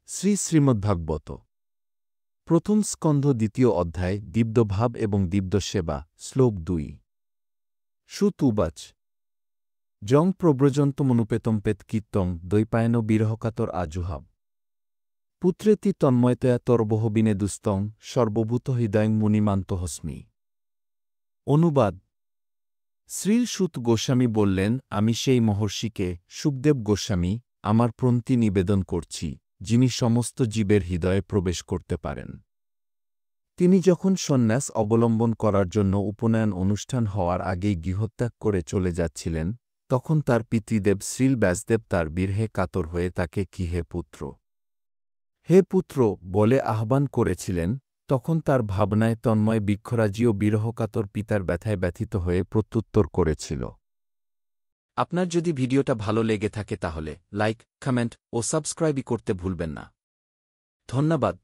শ্রীমদ্ভাগবত প্রথম স্কন্ধ দ্বিতীয় অধ্যায় দিব্যভাব এবং দিব্যসেবা শ্লোক 2 সুত উবাচ জং প্রব্রজন্তমনুপেতম্পেত কীর্তং দ্বৈপায়ন বিরহকাতর আজুহাব পুত্রেতি তন্ময়তয়া তর্বহবিনে দুস্তং সর্বভূত হৃদয়ং মুনিমান্তহস্মি। অনুবাদ শ্রীল সুত গোস্বামী বললেন, আমি সেই মহর্ষিকে সুখদেব গোস্বামী আমার প্রণতি নিবেদন করছি, যিনি সমস্ত জীবের হৃদয়ে প্রবেশ করতে পারেন। তিনি যখন সন্ন্যাস অবলম্বন করার জন্য উপনয়ন অনুষ্ঠান হওয়ার আগেই গৃহত্যাগ করে চলে যাচ্ছিলেন, তখন তার পিতৃদেব শ্রীল ব্যাসদেব তার বিরহে কাতর হয়ে তাকে কি হে পুত্র, হে পুত্র বলে আহ্বান করেছিলেন। তখন তার ভাবনায় তন্ময় বৃক্ষরাজিও বিরহকাতর পিতার ব্যথায় ব্যথিত হয়ে প্রত্যুত্তর করেছিল। আপনার যদি ভিডিওটা ভালো লেগে থাকে তাহলে লাইক, কমেন্ট ও সাবস্ক্রাইবই করতে ভুলবেন না। ধন্যবাদ।